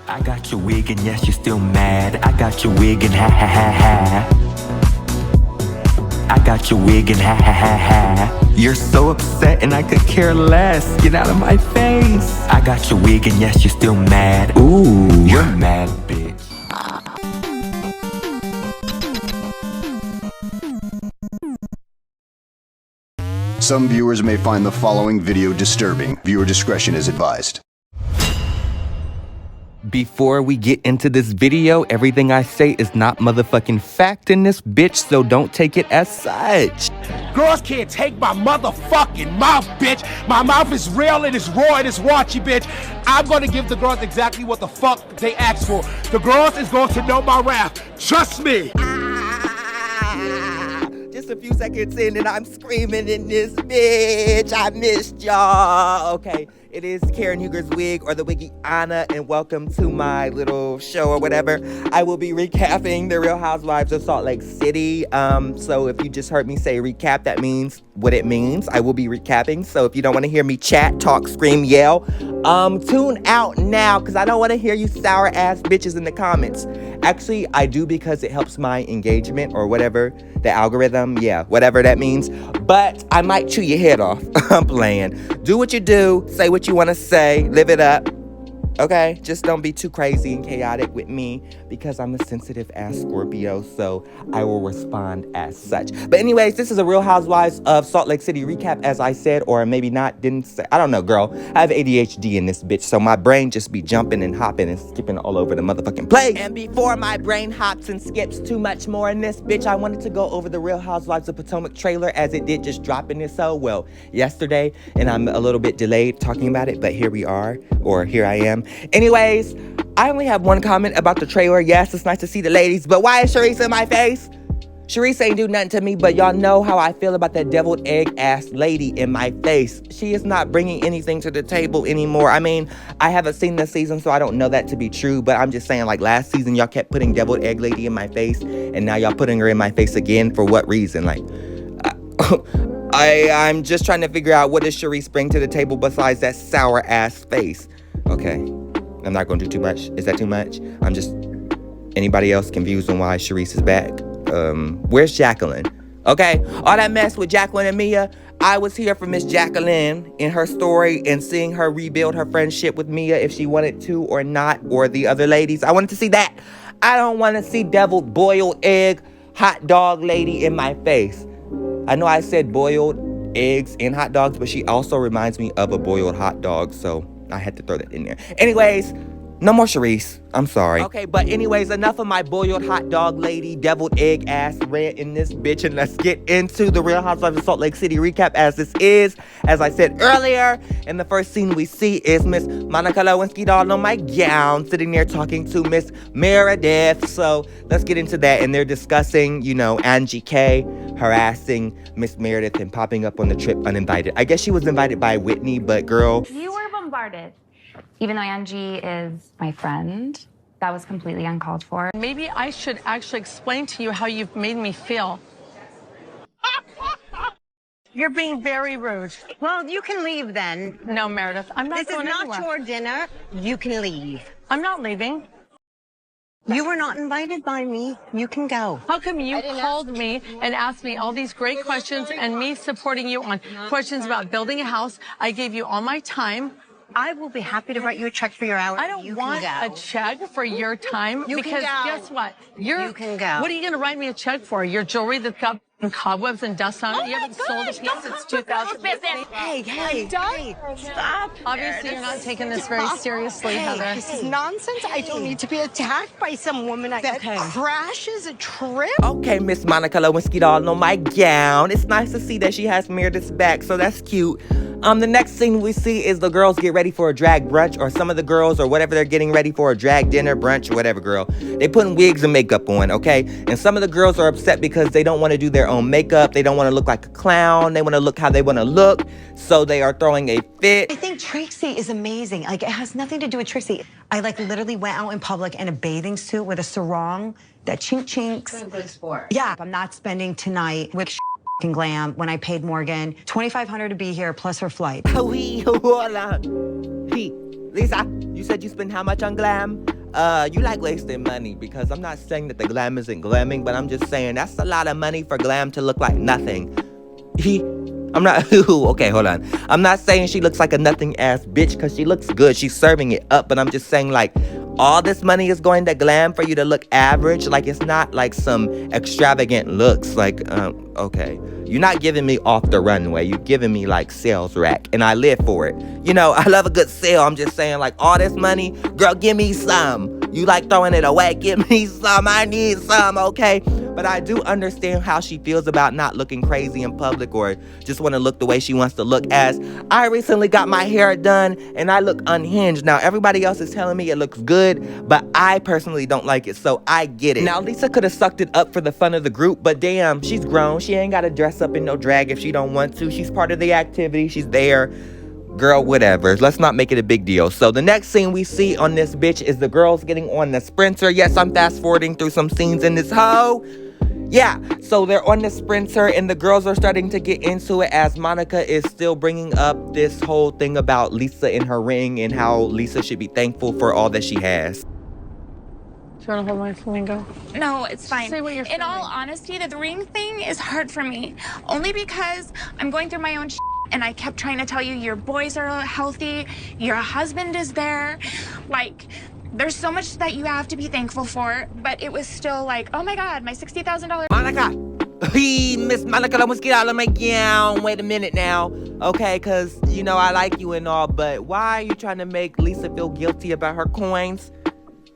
I got your wig and yes, you're still mad. I got your wig and ha ha ha ha. I got your wig and ha ha ha ha. You're so upset and I could care less. Get out of my face. I got your wig and yes, you're still mad. Ooh, you're mad, bitch. Some viewers may find the following video disturbing. Viewer discretion is advised. Before we get into this video, everything I say is not motherfucking fact in this bitch, so don't take it as such. Girls can't take my motherfucking mouth, bitch. My mouth is real, it is raw, it is raunchy, bitch. I'm gonna give the girls exactly what the fuck they asked for. The girls is going to know my wrath. Trust me. Just a few seconds in and I'm screaming in this bitch. I missed y'all. Okay, it is Karen Huger's Wig or the Wiggy Anna, and welcome to my little show or whatever. I will be recapping the Real Housewives of Salt Lake City. So if you just heard me say recap, that means what it means. I will be recapping. So if you don't want to hear me chat, talk, scream, yell, tune out now, because I don't want to hear you sour ass bitches in the comments. Actually, I do, because it helps my engagement or whatever, the algorithm, yeah, whatever that means. But I might chew your head off. I'm playing. Do what you do, say what you want to say, live it up. Okay, just don't be too crazy and chaotic with me, because I'm a sensitive ass Scorpio, so I will respond as such. But anyways, this is a Real Housewives of Salt Lake City recap, as I said, or maybe not, didn't say. I don't know, girl. I have ADHD in this bitch, so my brain just be jumping and hopping and skipping all over the motherfucking place. And before my brain hops and skips too much more in this bitch, I wanted to go over the Real Housewives of Potomac trailer, as it did just drop in this yesterday, and I'm a little bit delayed talking about it, but here we are, or here I am. Anyways, I only have one comment about the trailer. Yes, it's nice to see the ladies, but why is Charisse in my face? Charisse ain't do nothing to me, but y'all know how I feel about that deviled egg ass lady in my face. She is not bringing anything to the table anymore. I mean, I haven't seen this season, so I don't know that to be true, but I'm just saying, like, last season y'all kept putting deviled egg lady in my face, and now y'all putting her in my face again. For what reason? Like, I'm just trying to figure out, what does Charisse bring to the table besides that sour ass face? Okay, I'm not gonna do too much. Is that too much? I'm just, anybody else confused on why Charisse is back? Where's Jacqueline? Okay, all that mess with Jacqueline and Mia, I was here for Miss Jacqueline in her story and seeing her rebuild her friendship with Mia, if she wanted to or not, or the other ladies. I wanted to see that. I don't want to see deviled boiled egg hot dog lady in my face. I know I said boiled eggs and hot dogs, but she also reminds me of a boiled hot dog, so I had to throw that in there. Anyways, no more Charisse. I'm sorry. Okay, but anyways, enough of my boiled hot dog lady, deviled egg ass rant in this bitch, and let's get into the Real Housewives of Salt Lake City recap, as this is, as I said earlier, and the first scene we see is Miss Monica Lewinsky doll on my gown, sitting there talking to Miss Meredith. So let's get into that, and they're discussing, you know, Angie K harassing Miss Meredith and popping up on the trip uninvited. I guess she was invited by Whitney, but girl, you were bombarded. Even though Angie is my friend, that was completely uncalled for. Maybe I should actually explain to you how you've made me feel. You're being very rude. Well, you can leave then. No, Meredith, I'm not going anywhere. This is not your dinner. You can leave. I'm not leaving. You were not invited by me. You can go. How come you called me and asked me all these great questions, and me supporting you on questions about building a house? I gave you all my time. I will be happy to write you a check for your hours. I don't want a check for your time, because guess what? You can go. What are you going to write me a check for? Your jewelry that's got cobwebs and dust on it? You haven't sold a piece since 2015. Hey, stop. Obviously, you're not taking this very seriously, Heather. This is nonsense. I don't need to be attacked by some woman that crashes a trip. okay, Miss Monica Lewinsky doll on my gown. It's nice to see that she has Meredith's back, so that's cute. The next scene we see is the girls get ready for a drag brunch, or some of the girls, or whatever, they're getting ready for a drag dinner, brunch, whatever, girl. They putting wigs and makeup on, okay? And some of the girls are upset because they don't want to do their own makeup. They don't want to look like a clown. They want to look how they want to look, so they are throwing a fit. I think Trixie is amazing. Like, it has nothing to do with Trixie. I, like, literally went out in public in a bathing suit with a sarong that chinks. Good sport. Yeah, I'm not spending tonight with glam when I paid Morgan $2,500 to be here plus her flight. Lisa, you said you spend how much on glam? you like wasting money, because I'm not saying that the glam isn't glamming, but I'm just saying that's a lot of money for glam to look like nothing. I'm not, okay, hold on. I'm not saying she looks like a nothing ass bitch, because she looks good. She's serving it up, but I'm just saying, like, all this money is going to glam for you to look average. Like, it's not like some extravagant looks. Like, okay. You're not giving me off the runway. You're giving me, like, sales rack, and I live for it. You know, I love a good sale. I'm just saying, like, all this money, girl, give me some. You like throwing it away. Give me some. I need some, okay? But I do understand how she feels about not looking crazy in public or just want to look the way she wants to look. As I recently got my hair done and I look unhinged. Now, everybody else is telling me it looks good, but I personally don't like it, so I get it. Now, Lisa could have sucked it up for the fun of the group, but damn, she's grown. She ain't got to dress up in no drag if she don't want to. She's part of the activity. She's there. Girl, whatever. Let's not make it a big deal. So the next scene we see on this bitch is the girls getting on the sprinter. Yes, I'm fast forwarding through some scenes in this hoe. Yeah, so they're on the sprinter and the girls are starting to get into it as Monica is still bringing up this whole thing about Lisa in her ring and how Lisa should be thankful for all that she has. Do you want to hold my flamingo? No, it's fine. Say what you're In all feeling. honesty, the ring thing is hard for me. Only because I'm going through my own shit, and I kept trying to tell you your boys are healthy, your husband is there. Like, there's so much that you have to be thankful for, but it was still like, oh my God, my $60,000. Monica! Miss Monica, let's get out of my gown. Wait a minute now. Okay, because, you know, I like you and all, but why are you trying to make Lisa feel guilty about her coins?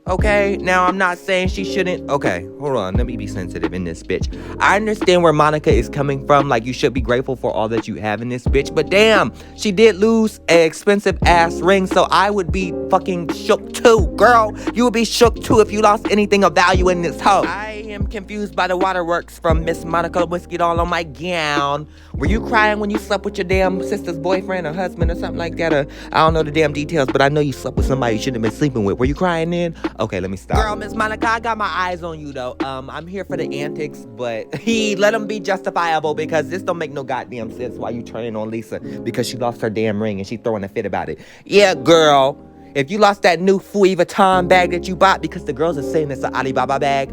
Okay, now I'm not saying she shouldn't. Okay, hold on. Let me be sensitive in this bitch. I understand where Monica is coming from. Like, you should be grateful for all that you have in this bitch. But damn, she did lose an expensive ass ring. So I would be fucking shook too. Girl, you would be shook too if you lost anything of value in this hoe. I am confused by the waterworks from Miss Monica Whiskey all on my gown. Were you crying when you slept with your damn sister's boyfriend or husband or something like that? Or I don't know the damn details, but I know you slept with somebody you shouldn't have been sleeping with. Were you crying then? Okay, let me stop. Girl, Miss Monica, I got my eyes on you, though. I'm here for the antics, but let them be justifiable, because this don't make no goddamn sense why you turning on Lisa because she lost her damn ring and she throwing a fit about it. Yeah, girl. If you lost that new Louis Vuitton bag that you bought, because the girls are saying it's an Alibaba bag,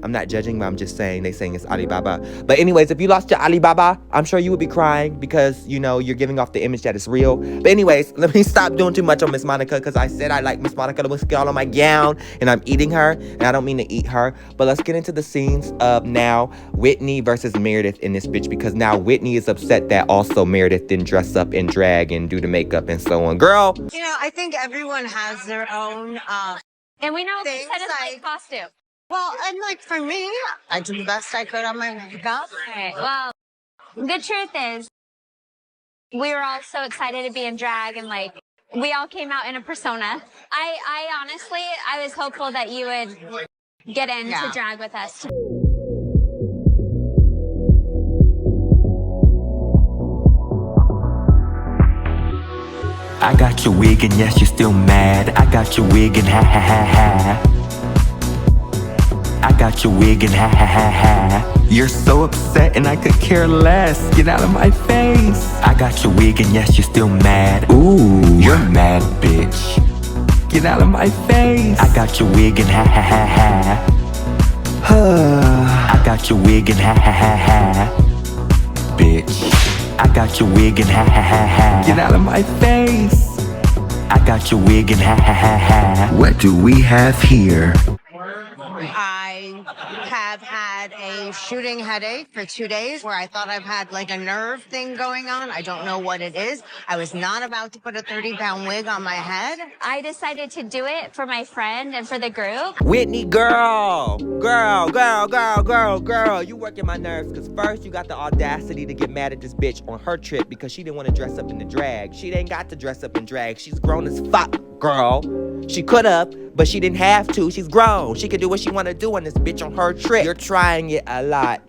I'm not judging, but I'm just saying they saying it's Alibaba. But anyways, if you lost your Alibaba, I'm sure you would be crying because, you know, you're giving off the image that it's real. But anyways, let me stop doing too much on Miss Monica, because I said I like Miss Monica to whiskey all on my gown and I'm eating her, and I don't mean to eat her. But let's get into the scenes of now Whitney versus Meredith in this bitch, because now Whitney is upset that also Meredith didn't dress up in drag and do the makeup and so on. Girl. You know, I think everyone has their own And we know things it's like costume. well, and like for me, I did the best I could on my makeup. All right, well, the truth is, we were all so excited to be in drag, and like, we all came out in a persona. I honestly, I was hopeful that you would get into drag with us. I got your wig and yes, you're still mad. I got your wig and ha ha ha ha. I got your wig and ha ha ha ha. You're so upset and I could care less. Get out of my face. I got your wig and yes, you're still mad. Ooh, you're mad, bitch. Get out of my face. I got your wig and ha ha ha ha. I got your wig and ha ha ha ha. Bitch. I got your wig and ha ha ha ha. Get out of my face. I got your wig and ha ha ha ha. What do we have here? I have had a shooting headache for 2 days where I thought I've had like a nerve thing going on. I don't know what it is. I was not about to put a 30-pound wig on my head. I decided to do it for my friend and for the group. Whitney, girl, you working my nerves, because first you got the audacity to get mad at this bitch on her trip because she didn't want to dress up in the drag. She ain't got to dress up in drag. She's grown as fuck, girl. She could have, but she didn't have to. She's grown. She can do what she want to do on this bitch on her trip. You're trying it a lot,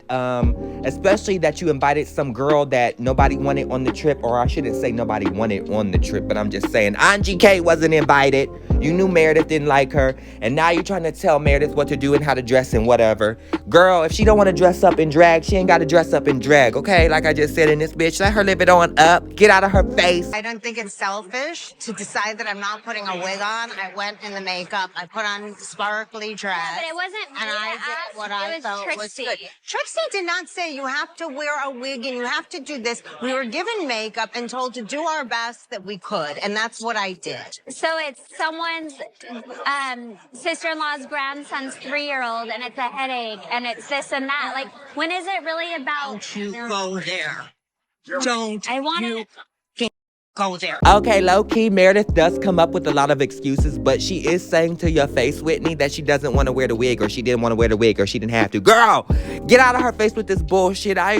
especially that you invited some girl that nobody wanted on the trip, or I shouldn't say nobody wanted on the trip, but I'm just saying Angie K wasn't invited. You knew Meredith didn't like her, and now you're trying to tell Meredith what to do and how to dress and whatever. Girl, if she don't want to dress up in drag, she ain't got to dress up in drag, okay? Like I just said in this bitch, let her live it on up. Get out of her face. I don't think it's selfish to decide that I'm not putting a wig on. I went in the makeup. I put on sparkly dress. Yeah, but it wasn't me and I that asked, did what it I was felt was Trixie. good. Trixie did not say you have to wear a wig and you have to do this. We were given makeup and told to do our best that we could, and that's what I did. So it's someone's sister-in-law's grandson's 3-year-old, and it's a headache, and it's this and that. Like, when is it really about? Don't you go there. Don't I want to go there. Okay, low-key, Meredith does come up with a lot of excuses, but she is saying to your face, Whitney, that she doesn't want to wear the wig, or she didn't want to wear the wig, or she didn't have to. Girl, get out of her face with this bullshit. I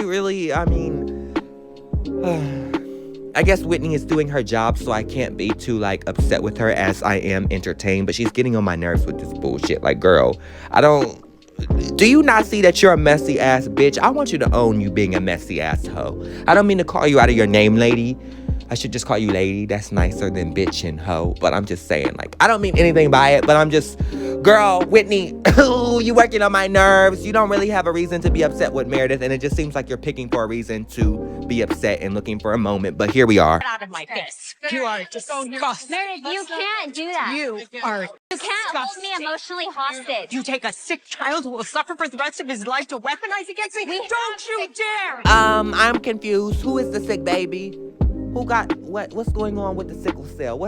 guess Whitney is doing her job, so I can't be too, like, upset with her as I am entertained, but she's getting on my nerves with this bullshit. Like, girl, do you not see that you're a messy ass bitch? I want you to own you being a messy ass hoe. I don't mean to call you out of your name, lady. I should just call you lady. That's nicer than bitch and hoe. But I'm just saying, like, I don't mean anything by it, but I'm just, girl, Whitney, you working on my nerves. You don't really have a reason to be upset with Meredith, and it just seems like you're picking for a reason to be upset and looking for a moment. But here we are. Get out of my face. You are disgusting. Meredith, you can't do that. You are You can't hold me emotionally hostage. You take a sick child who will suffer for the rest of his life to weaponize against me? Don't you dare! I'm confused. Who is the sick baby? Who got what's going on with the sickle cell?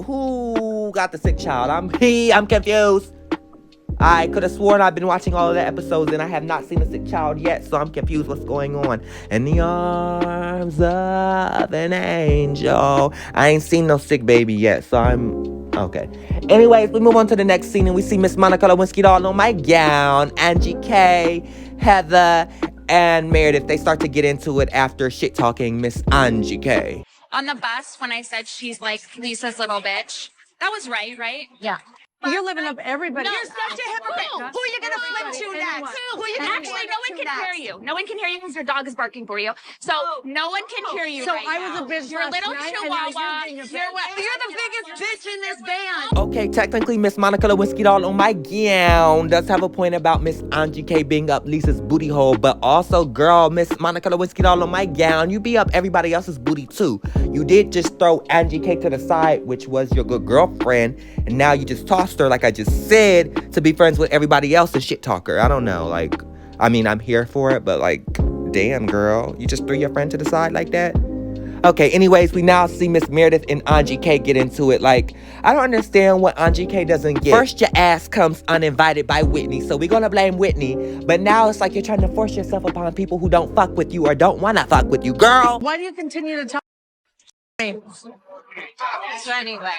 Who got the sick child? I'm confused. I could have sworn I've been watching all of the episodes and I have not seen a sick child yet, so I'm confused what's going on. In the arms of an angel. I ain't seen no sick baby yet, so I'm okay. Anyways, we move on to the next scene and we see Miss Monica Lewinsky all on my gown, Angie K, Heather, and Meredith. They start to get into it after shit talking Miss Angie K. On the bus, when I said she's like Lisa's little bitch, that was right? Yeah. You're living up everybody. No. You're such a hypocrite. Who are you going to flip to next? Who are you going to Actually, no one can hear you. No one can hear you because your dog is barking for you. So no one can hear you. So right I was now. a bitch You're a last little night, and chihuahua. now you're the biggest bitch in this band. Okay, technically, Miss Monica Lewinsky all on my gown does have a point about Miss Angie K being up Lisa's booty hole, but also, girl, Miss Monica Lewinsky all on my gown, you be up everybody else's booty too. You did just throw Angie K to the side, which was your good girlfriend, and now you just tossed her, like I just said, to be friends with everybody else and shit talker. I don't know, like, I mean, I'm here for it, but like, damn, girl, you just threw your friend to the side like that? Okay, anyways, we now see Miss Meredith and Angie K get into it. Like, I don't understand what Angie K doesn't get. First, your ass comes uninvited by Whitney, so we're gonna blame Whitney. But now it's like you're trying to force yourself upon people who don't fuck with you or don't wanna fuck with you, girl. Why do you continue to tell me? So anyway.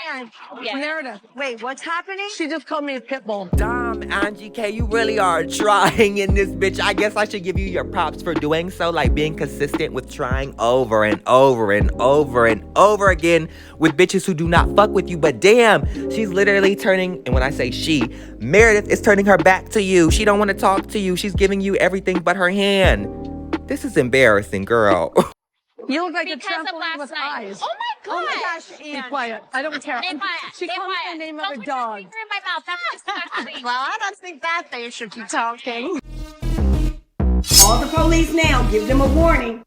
Yeah. Meredith, wait, what's happening? She just called me a pit bull. Damn, Angie K, you really are trying in this bitch. I guess I should give you your props for doing so, like being consistent with trying over and over and over and over again with bitches who do not fuck with you. But damn, she's literally turning, and when I say she, Meredith is turning her back to you. She don't want to talk to you. She's giving you everything but her hand. This is embarrassing, girl. You look like Because a of trampoline last with night. eyes. Oh my god. Oh my gosh, Be quiet. I don't care. Be quiet. She Be called me quiet. the name Don't of a put your dog. finger in my mouth. That's disgusting. Well, I don't think that they should keep talking. Call the police now. Give them a warning.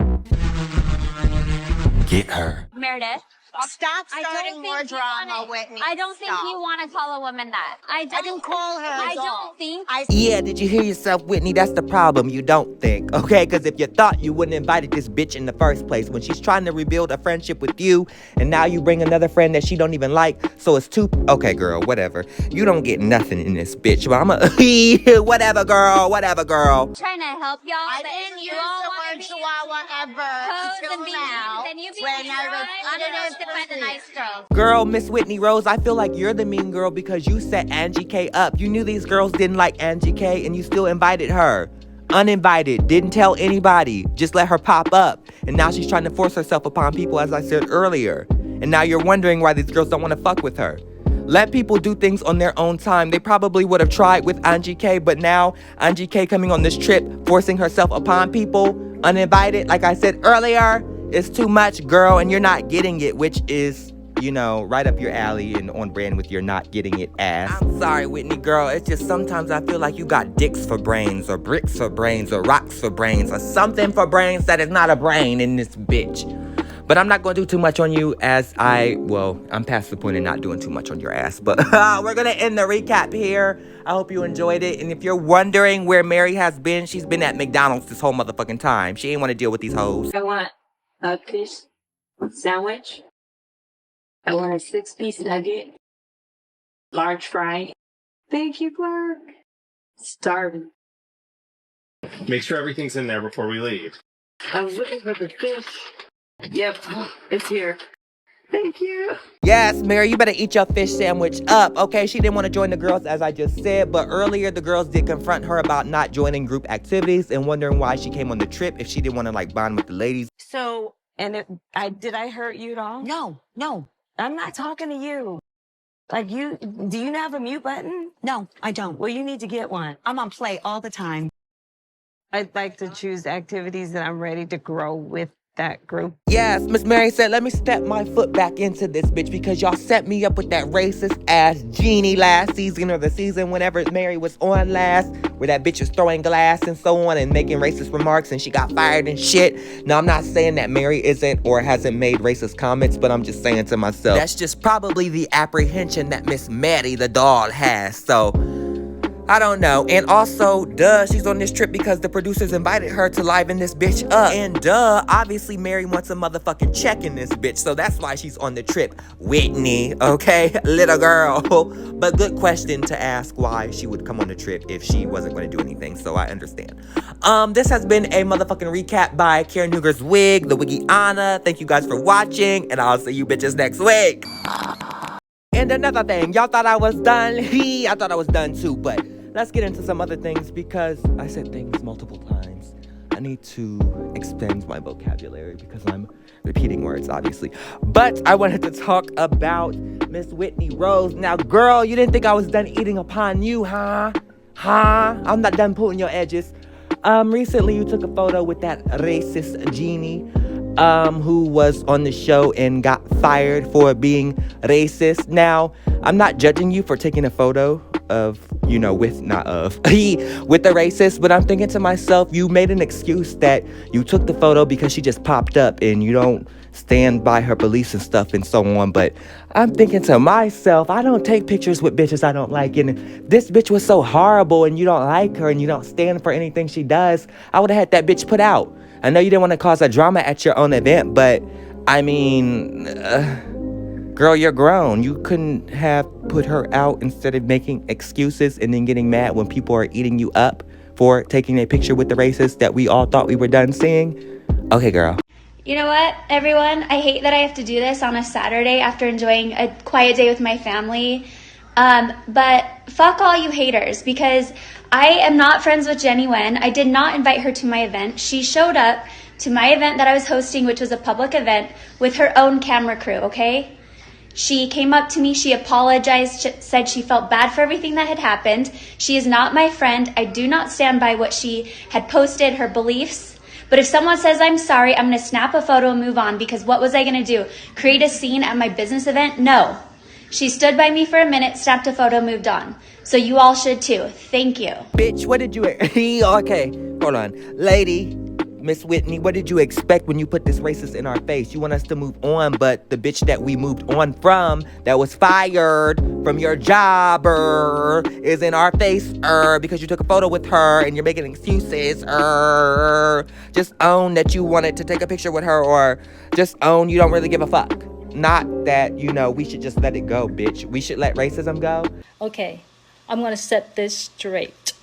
Get her. Meredith, Stop I starting don't more think you drama, wanna, Whitney. I don't think Stop. you want to call a woman that. I didn't call her a I dog. don't think. Yeah, did you hear yourself, Whitney? That's the problem. You don't think, okay? Because if you thought, you wouldn't have invited this bitch in the first place. When she's trying to rebuild a friendship with you, and now you bring another friend that she don't even like, so it's two. Okay, girl, whatever. You don't get nothing in this bitch. But whatever, girl. I'm trying to help y'all. I but didn't you use all the wanna word be chihuahua ever hoes until and be now. mean. Then you be when mean I girl. I'm repeated gonna it defend the to nice girl. Girl, Miss Whitney Rose, I feel like you're the mean girl because you set Angie K up. You knew these girls didn't like Angie K and you still invited her. Uninvited, didn't tell anybody, just let her pop up. And now she's trying to force herself upon people, as I said earlier. And now you're wondering why these girls don't want to fuck with her. Let people do things on their own time. They probably would have tried with Angie K, but now Angie K coming on this trip, forcing herself upon people, uninvited, like I said earlier, is too much, girl, and you're not getting it, which is you know, right up your alley and on brand with your not getting it ass. I'm sorry, Whitney girl. It's just sometimes I feel like you got dicks for brains or bricks for brains or rocks for brains or something for brains that is not a brain in this bitch. But I'm not going to do too much on you I'm past the point of not doing too much on your ass. But we're going to end the recap here. I hope you enjoyed it. And if you're wondering where Mary has been, she's been at McDonald's this whole motherfucking time. She ain't want to deal with these hoes. I want a fish sandwich. I want a 6-piece nugget. Large fry. Thank you, Clark. Starving. Make sure everything's in there before we leave. I was looking for the fish. Yep, it's here. Thank you. Yes, Mary, you better eat your fish sandwich up, okay? She didn't want to join the girls, as I just said, but earlier the girls did confront her about not joining group activities and wondering why she came on the trip if she didn't want to, like, bond with the ladies. So, did I hurt you at all? No. I'm not talking to you. Like, do you have a mute button? No, I don't. Well, you need to get one. I'm on play all the time. I'd like to choose activities that I'm ready to grow with that group. Yes, Miss Mary said, let me step my foot back into this bitch because y'all set me up with that racist ass Genie last season or the season whenever Mary was on last, where that bitch was throwing glass and so on and making racist remarks and she got fired and shit. Now, I'm not saying that Mary isn't or hasn't made racist comments, but I'm just saying to myself, that's just probably the apprehension that Miss Mary the doll has. So, I don't know. And also, she's on this trip because the producers invited her to liven this bitch up. And obviously Mary wants a motherfucking check in this bitch. So that's why she's on the trip. Whitney, okay? Little girl. But good question to ask why she would come on the trip if she wasn't going to do anything. So I understand. This has been a motherfucking recap by Karen Huger's Wig, the Wiggy Anna. Thank you guys for watching. And I'll see you bitches next week. And another thing, y'all thought I was done? I thought I was done too, but let's get into some other things because I said things multiple times. I need to expand my vocabulary because I'm repeating words, obviously. But I wanted to talk about Miss Whitney Rose. Now, girl, you didn't think I was done eating upon you, huh? I'm not done pulling your edges. Recently you took a photo with that racist Genie. Who was on the show and got fired for being racist. Now, I'm not judging you for taking a photo of, with the racist, but I'm thinking to myself, you made an excuse that you took the photo because she just popped up and you don't stand by her beliefs and stuff and so on. But I'm thinking to myself, I don't take pictures with bitches I don't like. And this bitch was so horrible and you don't like her and you don't stand for anything she does, I would have had that bitch put out. I know you didn't want to cause a drama at your own event, but I mean, girl, you're grown. You couldn't have put her out instead of making excuses and then getting mad when people are eating you up for taking a picture with the racist that we all thought we were done seeing. Okay, girl. You know what, everyone? I hate that I have to do this on a Saturday after enjoying a quiet day with my family. But fuck all you haters, because I am not friends with Jenny Wen. I did not invite her to my event. She showed up to my event that I was hosting, which was a public event, with her own camera crew, okay? She came up to me, she apologized, said she felt bad for everything that had happened. She is not my friend. I do not stand by what she had posted, her beliefs. But if someone says I'm sorry, I'm going to snap a photo and move on, because what was I going to do? Create a scene at my business event? No. She stood by me for a minute, snapped a photo, moved on. So you all should too. Thank you. Bitch, what did you... Okay, hold on. Lady, Miss Whitney, what did you expect when you put this racist in our face? You want us to move on, but the bitch that we moved on from, that was fired from your job, is in our face, because you took a photo with her and you're making excuses, Just own that you wanted to take a picture with her, or just own you don't really give a fuck. Not that, we should just let it go, bitch. We should let racism go. Okay, I'm going to set this straight.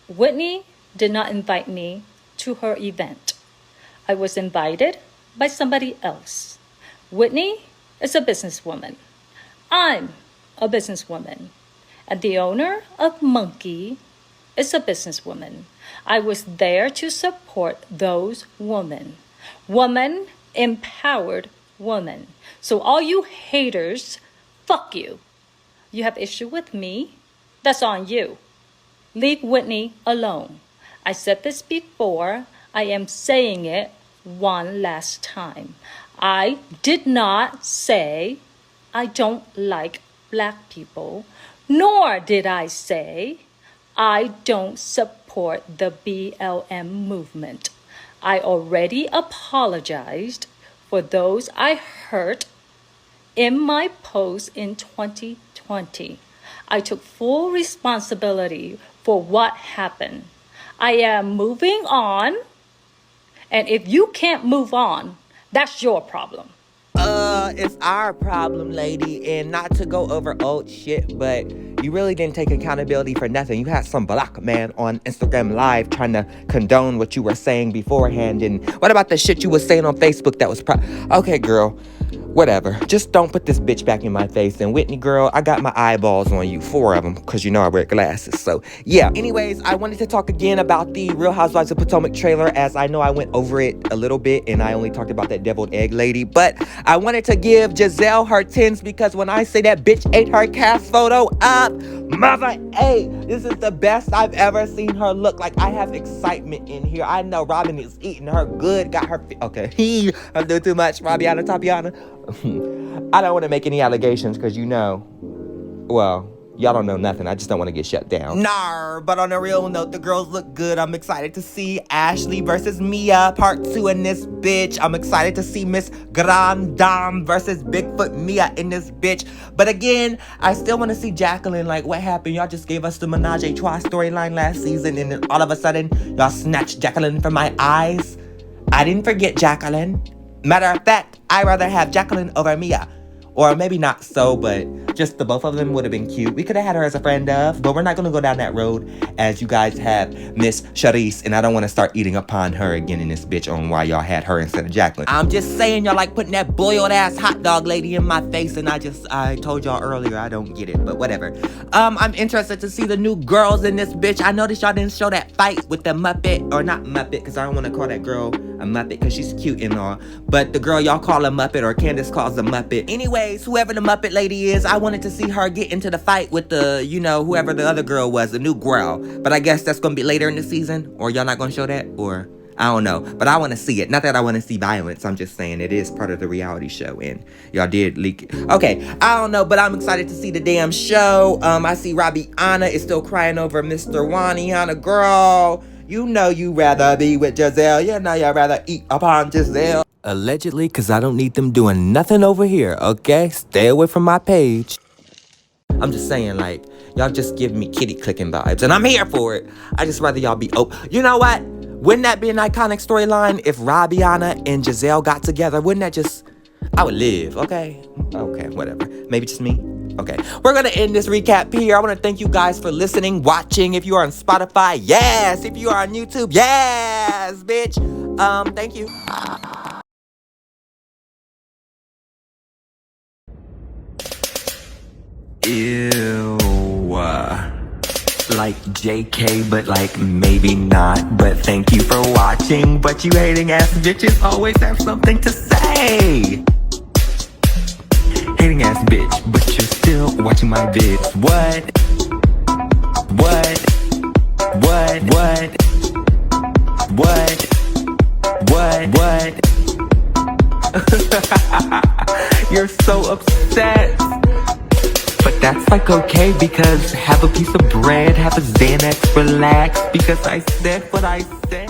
Whitney did not invite me to her event. I was invited by somebody else. Whitney is a businesswoman. I'm a businesswoman. And the owner of Monkey is a businesswoman. I was there to support those women. Woman-empowered women. So all you haters, fuck you. You have issue with me? That's on you. Leave Whitney alone. I said this before. I am saying it one last time. I did not say I don't like black people, nor did I say I don't support the BLM movement. I already apologized for those I hurt in my post in 2020. I took full responsibility for what happened. I am moving on, and if you can't move on, that's your problem. It's our problem, lady, and not to go over old shit, but you really didn't take accountability for nothing. You had some black man on Instagram Live trying to condone what you were saying beforehand, and what about the shit you were saying on Facebook that was okay, girl, whatever. Just don't put this bitch back in my face. And Whitney, girl, I got my eyeballs on you, 4 of them, because you know I wear glasses. So, yeah. Anyways, I wanted to talk again about the Real Housewives of Potomac trailer, as I know I went over it a little bit, and I only talked about that deviled egg lady. But I wanted to give Giselle her 10s, because when I say that bitch ate her cast photo up, mother A, this is the best I've ever seen her look. Like, I have excitement in here. I know Robin is eating her good, got her... Okay, I'm doing too much, Robiana, Tapiana. I don't want to make any allegations because well, y'all don't know nothing. I just don't want to get shut down. Nah, but on a real note, the girls look good. I'm excited to see Ashley versus Mia, part 2 in this bitch. I'm excited to see Miss Grand Dame versus Bigfoot Mia in this bitch. But again, I still want to see Jacqueline. Like, what happened? Y'all just gave us the Menage a Trois storyline last season, and then all of a sudden, y'all snatched Jacqueline from my eyes. I didn't forget Jacqueline. Matter of fact, I'd rather have Jacqueline over Mia. Or maybe not so, but just the both of them would have been cute. We could have had her as a friend of, but we're not going to go down that road as you guys have Miss Charisse, and I don't want to start eating upon her again in this bitch on why y'all had her instead of Jacqueline. I'm just saying, y'all like putting that boiled ass hot dog lady in my face, and I told y'all earlier I don't get it, but whatever. I'm interested to see the new girls in this bitch. I noticed y'all didn't show that fight with the Muppet, or not Muppet, because I don't want to call that girl a Muppet because she's cute and all, but the girl y'all call a Muppet, or Candace calls a Muppet. Anyways, whoever the Muppet lady is, I wanted to see her get into the fight with the, whoever the other girl was, the new girl. But I guess that's gonna be later in the season, or y'all not gonna show that, or I don't know. But I want to see it. Not that I want to see violence. I'm just saying it is part of the reality show, and y'all did leak it. Okay, I don't know, but I'm excited to see the damn show. I see Robbie-Anna is still crying over Mr. Wani-Anna. Girl, you know you rather be with Giselle. You know you'd rather eat upon Giselle. Allegedly, because I don't need them doing nothing over here, okay? Stay away from my page. I'm just saying, like, y'all just give me kitty clicking vibes, and I'm here for it. I just rather y'all be open. You know what? Wouldn't that be an iconic storyline if Robbie-Anna and Giselle got together? Wouldn't that just... I would live, okay? Okay, whatever. Maybe just me? Okay, we're gonna end this recap here. I want to thank you guys for listening, watching. If you are on Spotify, yes. If you are on YouTube, yes, bitch. Thank you. Ew. Like JK, but like maybe not. But thank you for watching. But you hating ass bitches always have something to say. Hating ass bitch, but you're still watching my vids. What? You're so upset. But that's like okay, because have a piece of bread, have a Xanax, relax, because I said what I said.